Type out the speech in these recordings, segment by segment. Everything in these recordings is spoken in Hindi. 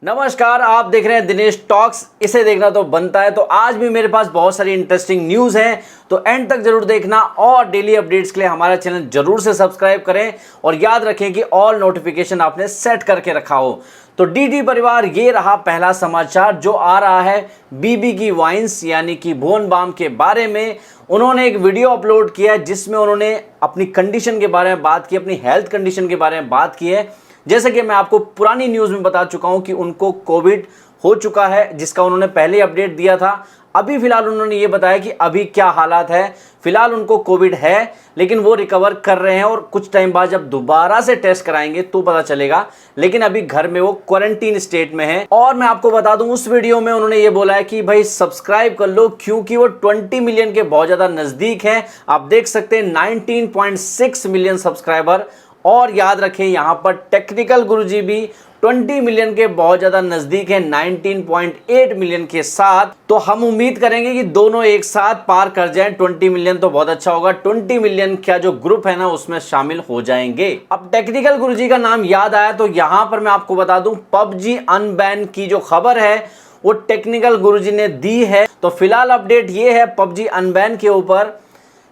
नमस्कार, आप देख रहे हैं दिनेश टॉक्स। इसे देखना तो बनता है। तो आज भी मेरे पास बहुत सारी इंटरेस्टिंग न्यूज़ हैं, तो एंड तक जरूर देखना और डेली अपडेट्स के लिए हमारा चैनल जरूर से सब्सक्राइब करें और याद रखें कि ऑल नोटिफिकेशन आपने सेट करके रखा हो। तो डीडी परिवार, ये रहा पहला समाचार जो आ रहा है बीबी की वाइन्स यानी कि भुवन बाम के बारे में। उन्होंने एक वीडियो अपलोड किया है जिसमें उन्होंने अपनी कंडीशन के बारे में बात की, अपनी हेल्थ कंडीशन के बारे में बात की है। जैसे कि मैं आपको पुरानी न्यूज़ में बता चुका हूं कि उनको कोविड हो चुका है, जिसका उन्होंने पहले अपडेट दिया था। अभी फिलहाल उन्होंने ये बताया कि अभी क्या हालात है। फिलहाल उनको कोविड है, लेकिन वो रिकवर कर रहे हैं और कुछ टाइम बाद जब दोबारा से टेस्ट कराएंगे तो पता चलेगा। लेकिन अभी घर में वो क्वारंटीन स्टेट में है। और मैं आपको बता दूं, उस वीडियो में उन्होंने ये बोला है कि भाई सब्सक्राइब कर लो, क्योंकि वो 20 मिलियन के बहुत ज़्यादा नज़दीक है। आप देख सकते हैं 19.6 मिलियन सब्सक्राइबर। और याद रखें, यहाँ पर टेक्निकल गुरुजी भी 20 मिलियन के बहुत ज़्यादा नज़दीक है 19.8 मिलियन के साथ। तो हम उम्मीद करेंगे कि दोनों एक साथ पार कर जाएं 20 मिलियन, तो बहुत अच्छा होगा। 20 मिलियन का जो ग्रुप है ना, उसमें शामिल हो जाएंगे। अब टेक्निकल गुरुजी का नाम याद आया तो यहाँ पर मैं आपको बता दूं, पबजी अनबैन की जो खबर है वो टेक्निकल गुरुजी ने दी है। तो फिलहाल अपडेट ये है पबजी अनबैन के ऊपर।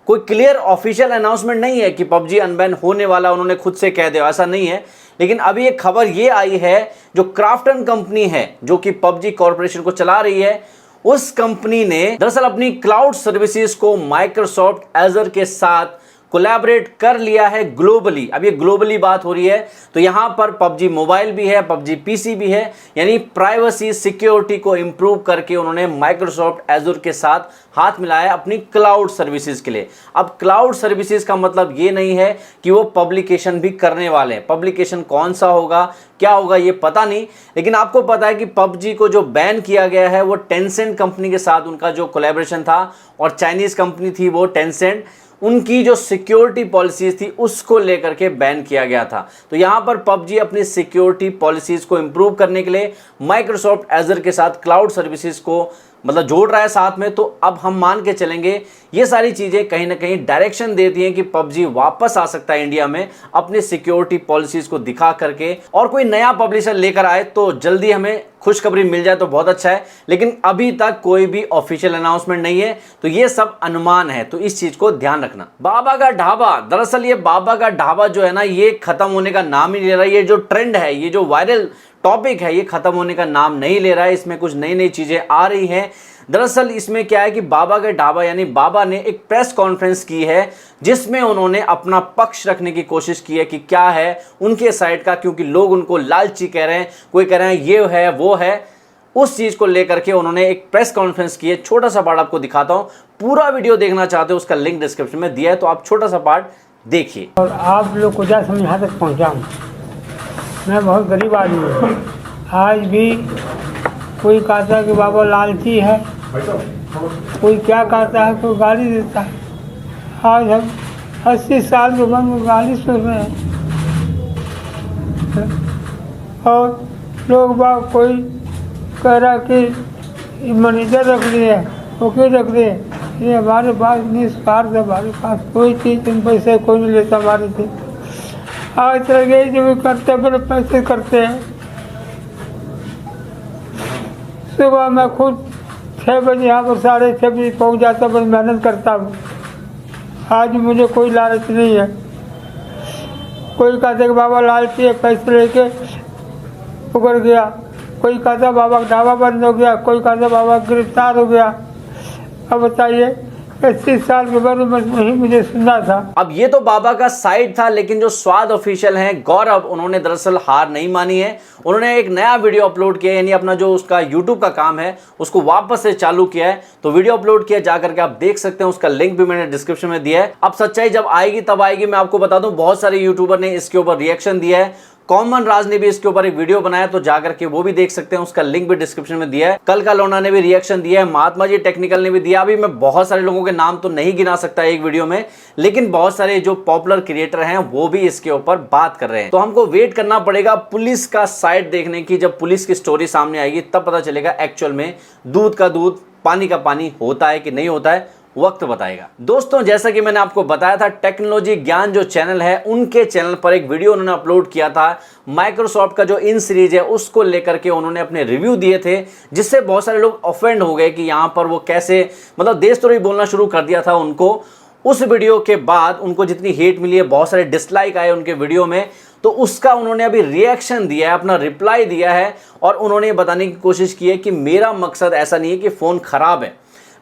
कोई क्लियर ऑफिशियल अनाउंसमेंट नहीं है कि पबजी अनबैन होने वाला, उन्होंने खुद से कह दिया, ऐसा नहीं है। लेकिन अभी एक खबर ये आई है, जो क्राफ्टन कंपनी है जो कि पबजी कॉर्पोरेशन को चला रही है, उस कंपनी ने दरअसल अपनी क्लाउड सर्विसेज को माइक्रोसॉफ्ट एजर के साथ कोलैबोरेट कर लिया है ग्लोबली। अब ये ग्लोबली बात हो रही है, तो यहाँ पर पबजी मोबाइल भी है, पबजी पीसी भी है, यानी प्राइवेसी सिक्योरिटी को इंप्रूव करके उन्होंने माइक्रोसॉफ्ट एजर के साथ हाथ मिलाया अपनी क्लाउड सर्विसेज के लिए। अब क्लाउड सर्विसेज का मतलब ये नहीं है कि वो पब्लिकेशन भी करने वाले हैं। पब्लिकेशन कौन सा होगा, क्या होगा, ये पता नहीं। लेकिन आपको पता है कि पबजी को जो बैन किया गया है वो टेंसेंट कंपनी के साथ उनका जो कोलैबोरेशन था, और चाइनीज कंपनी थी वो टेंसेंट, उनकी जो सिक्योरिटी पॉलिसीज थी उसको लेकर के बैन किया गया था। तो यहाँ पर पबजी अपनी सिक्योरिटी पॉलिसीज को इंप्रूव करने के लिए माइक्रोसॉफ्ट एजर के साथ क्लाउड सर्विसेज को मतलब जोड़ रहा है साथ में। तो अब हम मान के चलेंगे ये सारी चीज़ें कहीं ना कहीं डायरेक्शन देती हैं कि पबजी वापस आ सकता है इंडिया में अपनी सिक्योरिटी पॉलिसीज को दिखा करके, और कोई नया पब्लिशर लेकर आए तो जल्दी हमें खुशखबरी मिल जाए तो बहुत अच्छा है। लेकिन अभी तक कोई भी ऑफिशियल अनाउंसमेंट नहीं है, तो ये सब अनुमान है, तो इस चीज को ध्यान रखना। बाबा का ढाबा, दरअसल ये बाबा का ढाबा जो है ना, ये खत्म होने का नाम ही नहीं ले रहा। ये जो ट्रेंड है, ये जो वायरल टॉपिक है, ये खत्म होने का नाम नहीं ले रहा है। इसमें कुछ नई नई चीजें आ रही हैं। दरअसल इसमें क्या है कि बाबा का ढाबा यानी बाबा ने एक प्रेस कॉन्फ्रेंस की है जिसमें उन्होंने अपना पक्ष रखने की कोशिश की है कि क्या है उनके साइड का, क्योंकि लोग उनको लालची कह रहे हैं, कोई कह रहे हैं ये है वो है। उस चीज को लेकर के उन्होंने एक प्रेस कॉन्फ्रेंस की है। छोटा सा पार्ट आपको दिखाता हूं। पूरा वीडियो देखना चाहते हो उसका लिंक डिस्क्रिप्शन में दिया है, तो आप छोटा सा पार्ट देखिए। और आप लोग को जा समझ यहाँ तक पहुँचाऊँ। मैं बहुत गरीब आदमी हूँ। आज भी कोई कहता है कि बाबा लालची है, कोई क्या कहता है, कोई गाली देता है। आज हम 80 साल की उम्र में गाली सुन रहे हैं, और लोग बाग कोई कह रहा कि मैनेजर रख लिए, वकील रख लिए। ये हमारे पास निस्वार्थ है, हमारे पास कोई चीज़ इन पैसे कोई नहीं लेता हमारे से। आज चल गए जो भी करते अपने पैसे करते हैं। सुबह मैं खुद 6 बजे यहाँ पर 6:30 बजे पहुँच जाता हूँ, मेहनत करता हूँ। आज मुझे कोई लालच नहीं है। कोई कहते कि बाबा लालची है, पैसे लेके उगड़ गया। कोई कहता बाबा का ढाबा बंद हो गया, कोई कहता बाबा गिरफ्तार हो गया। अब बताइए, 80 साल के बाद वही मुझे सुनना था। अब ये तो बाबा का साइड था, लेकिन जो स्वाद ऑफिशियल हैं गौरव, उन्होंने दरअसल हार नहीं मानी है। उन्होंने एक नया वीडियो अपलोड किया, यानी अपना जो उसका यूट्यूब का काम है उसको वापस से चालू किया है। तो वीडियो अपलोड किया, जाकर के आप देख सकते हैं, उसका लिंक भी मैंने डिस्क्रिप्शन में दिया है। अब सच्चाई जब आएगी तब आएगी। मैं आपको बता दूं, बहुत सारे यूट्यूबर ने इसके ऊपर रिएक्शन दिया है। कॉमन राज ने भी इसके ऊपर एक वीडियो बनाया, तो जाकर के वो भी देख सकते हैं, उसका लिंक भी डिस्क्रिप्शन में दिया है। कल का लोना ने भी रिएक्शन दिया है, महात्मा जी टेक्निकल ने भी दिया। अभी मैं बहुत सारे लोगों के नाम तो नहीं गिना सकता एक वीडियो में, लेकिन बहुत सारे जो पॉपुलर क्रिएटर हैं वो भी इसके ऊपर बात कर रहे हैं। तो हमको वेट करना पड़ेगा पुलिस का साइड देखने की। जब पुलिस की स्टोरी सामने आएगी तब पता चलेगा एक्चुअल में दूध का दूध पानी का पानी होता है कि नहीं होता है। वक्त बताएगा। दोस्तों जैसा कि मैंने आपको बताया था, टेक्नोलॉजी ज्ञान जो चैनल है उनके चैनल पर एक वीडियो उन्होंने अपलोड किया था। माइक्रोसॉफ्ट का जो इन सीरीज है उसको लेकर के उन्होंने अपने रिव्यू दिए थे, जिससे बहुत सारे लोग ऑफेंड हो गए कि यहाँ पर वो कैसे मतलब देशद्रोही बोलना शुरू कर दिया था उनको। उस वीडियो के बाद उनको जितनी हेट मिली है, बहुत सारे डिसलाइक आए उनके वीडियो में, तो उसका उन्होंने अभी रिएक्शन दिया है, अपना रिप्लाई दिया है और उन्होंने बताने की कोशिश की है कि मेरा मकसद ऐसा नहीं है कि फ़ोन ख़राब है,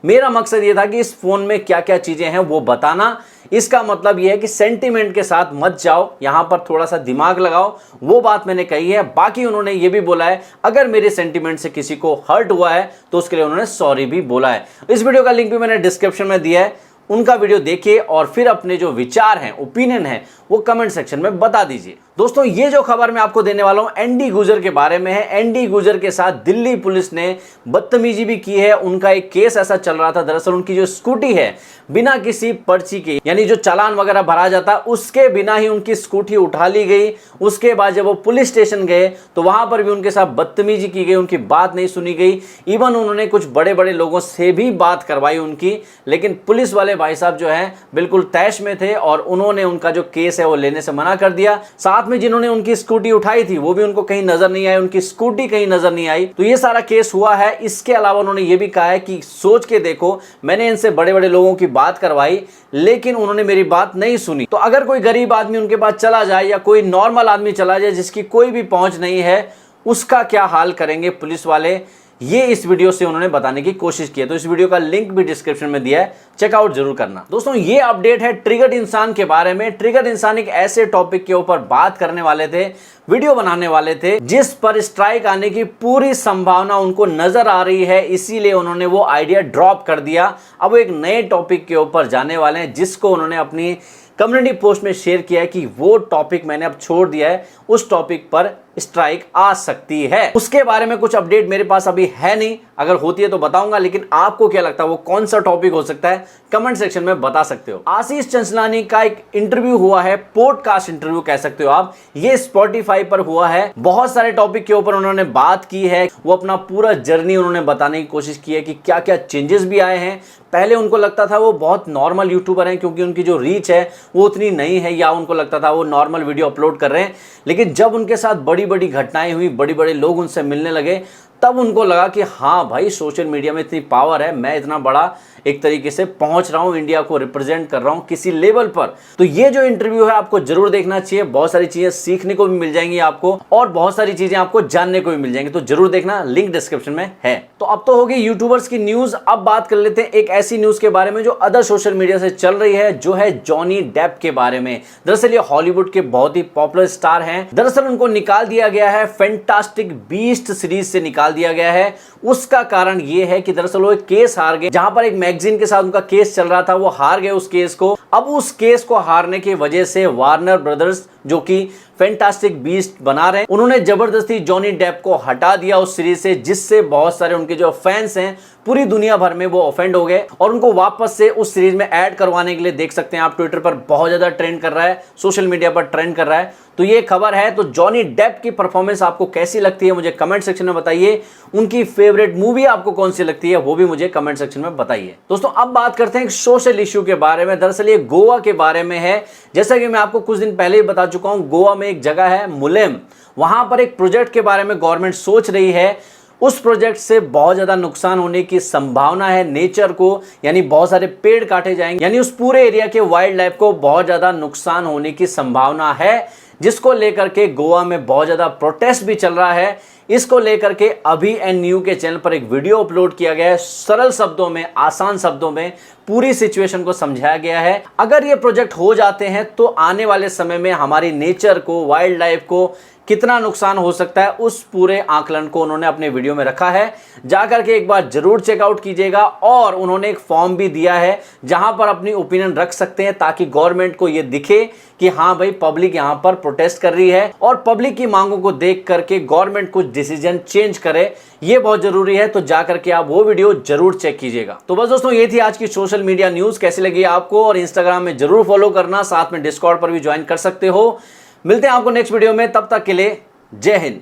मेरा मकसद ये था कि इस फ़ोन में क्या क्या चीज़ें हैं वो बताना। इसका मतलब ये है कि सेंटीमेंट के साथ मत जाओ, यहाँ पर थोड़ा सा दिमाग लगाओ, वो बात मैंने कही है। बाकी उन्होंने ये भी बोला है अगर मेरे सेंटीमेंट से किसी को हर्ट हुआ है तो उसके लिए उन्होंने सॉरी भी बोला है। इस वीडियो का लिंक भी मैंने डिस्क्रिप्शन में दिया है, उनका वीडियो देखिए और फिर अपने जो विचार हैं, ओपिनियन है, वो कमेंट सेक्शन में बता दीजिए। दोस्तों ये जो खबर मैं आपको देने वाला हूं एनडी गुजर के बारे में है। एनडी गुजर के साथ दिल्ली पुलिस ने बदतमीजी भी की है। उनका एक केस ऐसा चल रहा था, दरअसल उनकी जो स्कूटी है बिना किसी पर्ची के, यानी जो चालान वगैरह भरा जाता उसके बिना ही उनकी स्कूटी उठा ली गई। उसके बाद जब वो पुलिस स्टेशन गए तो वहां पर भी उनके साथ बदतमीजी की गई, उनकी बात नहीं सुनी गई। इवन उन्होंने कुछ बड़े बड़े लोगों से भी बात करवाई उनकी, लेकिन पुलिस वाले भाई साहब जो है बिल्कुल तैश में थे और उन्होंने उनका जो केस है वो लेने से मना कर दिया। साथ में जिन्होंने उनकी स्कूटी उठाई थी वो भी उनको कहीं नजर नहीं आई, उनकी स्कूटी कहीं नजर नहीं आई। तो ये सारा केस हुआ है। इसके अलावा उन्होंने ये भी कहा है कि सोच के देखो, मैंने इनसे बड़े बड़े लोगों की बात करवाई लेकिन उन्होंने मेरी बात नहीं सुनी। तो अगर कोई गरीब आदमी उनके पास चला जाए या कोई नॉर्मल आदमी चला जाए जिसकी कोई भी पहुंच नहीं है, उसका क्या हाल करेंगे पुलिस वाले, ये इस वीडियो से उन्होंने बताने की कोशिश की है। तो इस वीडियो का लिंक भी डिस्क्रिप्शन में दिया है, चेकआउट जरूर करना। दोस्तों ये अपडेट है ट्रिगर्ड इंसान के बारे में। ट्रिगर्ड इंसान एक ऐसे टॉपिक के ऊपर बात करने वाले थे, वीडियो बनाने वाले थे, जिस पर स्ट्राइक आने की पूरी संभावना उनको नजर आ रही है, इसीलिए उन्होंने वो आइडिया ड्रॉप कर दिया। अब वो एक नए टॉपिक के ऊपर जाने वाले हैं, जिसको उन्होंने अपनी कम्युनिटी पोस्ट में शेयर किया है कि वो टॉपिक मैंने अब छोड़ दिया है, उस टॉपिक पर स्ट्राइक आ सकती है। उसके बारे में कुछ अपडेट मेरे पास अभी है नहीं, अगर होती है तो बताऊंगा, लेकिन आपको क्या लगता है वो कौन सा टॉपिक हो सकता है कमेंट सेक्शन में बता सकते हो। आशीष चंचलानी का एक इंटरव्यू हुआ है, पॉडकास्ट इंटरव्यू कह सकते हो आप, ये स्पॉटिफाई पर हुआ है। बहुत सारे टॉपिक के ऊपर उन्होंने बात की है, वो अपना पूरा जर्नी उन्होंने बताने की कोशिश की है कि क्या क्या चेंजेस भी आए हैं। पहले उनको लगता था वो बहुत नॉर्मल यूट्यूबर हैं क्योंकि उनकी जो रीच है वो उतनी नहीं है, या उनको लगता था वो नॉर्मल वीडियो अपलोड कर रहे हैं, लेकिन जब उनके साथ बड़ी बड़ी घटनाएं हुई, बड़े बड़े लोग उनसे मिलने लगे, तब उनको लगा कि हाँ भाई सोशल मीडिया में इतनी पावर है, मैं इतना बड़ा एक तरीके से पहुंच रहा हूं, इंडिया को रिप्रेजेंट कर रहा हूं किसी लेवल पर। तो ये जो इंटरव्यू है आपको जरूर देखना चाहिए, बहुत सारी चीजें सीखने को भी मिल जाएंगी आपको और बहुत सारी चीजें आपको जानने को भी मिल जाएंगी, तो जरूर देखना, लिंक डिस्क्रिप्शन में है। तो अब तो होगी यूट्यूबर्स की न्यूज। अब बात कर लेते हैं एक ऐसी न्यूज के बारे में जो अदर सोशल मीडिया से चल रही है, जो है जॉनी डेप के बारे में। दरअसल ये हॉलीवुड के बहुत ही पॉपुलर स्टार हैं। दरअसल उनको निकाल दिया गया है फैंटास्टिक बीस्ट सीरीज से, निकाल दिया गया है। उसका कारण ये है कि दरअसल वो एक केस हार गए, जहां पर एक मैगजीन के साथ उनका केस चल रहा था, वो हार गए उस केस को। अब उस केस को हारने की वजह से वार्नर ब्रदर्स, जो कि फैंटास्टिक बीस्ट बना रहे हैं, उन्होंने जबरदस्ती जॉनी डेप को हटा दिया उस सीरीज से, जिससे बहुत सारे उनके जो फैंस हैं पूरी दुनिया भर में वो ऑफेंड हो गए और उनको वापस से उस सीरीज में ऐड करवाने के लिए देख सकते हैं आप ट्विटर पर बहुत ज्यादा ट्रेंड कर रहा है, सोशल मीडिया पर ट्रेंड कर रहा है। तो ये खबर है। तो जॉनी डेप की परफॉर्मेंस आपको कैसी लगती है मुझे कमेंट सेक्शन में बताइए। उनकी फेवरेट मूवी आपको कौन सी लगती है वो भी मुझे कमेंट सेक्शन में बताइए। दोस्तों अब बात करते हैं एक सोशल इश्यू के बारे में। दरअसल ये गोवा के बारे में है। जैसा कि मैं आपको कुछ दिन पहले ही बता चुका हूं, गोवा में एक जगह है मुलेम, वहां पर एक प्रोजेक्ट के बारे में गवर्नमेंट सोच रही है। उस प्रोजेक्ट से बहुत ज़्यादा नुकसान होने की संभावना है नेचर को, यानी बहुत सारे पेड़ काटे जाएंगे, यानी उस पूरे एरिया के वाइल्ड लाइफ को बहुत ज़्यादा नुकसान होने की संभावना है, जिसको लेकर के गोवा में बहुत ज़्यादा प्रोटेस्ट भी चल रहा है। इसको लेकर के अभी एंड न्यू के चैनल पर एक वीडियो अपलोड किया गया है, सरल शब्दों में, आसान शब्दों में पूरी सिचुएशन को समझाया गया है। अगर ये प्रोजेक्ट हो जाते हैं तो आने वाले समय में हमारी नेचर को, वाइल्ड लाइफ को कितना नुकसान हो सकता है, उस पूरे आकलन को उन्होंने अपने वीडियो में रखा है। जाकर के एक बार जरूर चेकआउट कीजिएगा। और उन्होंने एक फॉर्म भी दिया है जहां पर अपनी ओपिनियन रख सकते हैं, ताकि गवर्नमेंट को ये दिखे कि हाँ भाई पब्लिक यहां पर प्रोटेस्ट कर रही है और पब्लिक की मांगों को देख करके गवर्नमेंट कुछ डिसीजन चेंज करे। ये बहुत जरूरी है। तो जाकर के आप वो वीडियो जरूर चेक कीजिएगा। तो बस दोस्तों ये थी आज की सोशल मीडिया न्यूज। कैसी लगी आपको? और इंस्टाग्राम में जरूर फॉलो करना, साथ में डिस्कॉर्ड पर भी ज्वाइन कर सकते हो। मिलते हैं आपको नेक्स्ट वीडियो में, तब तक के लिए जय हिंद।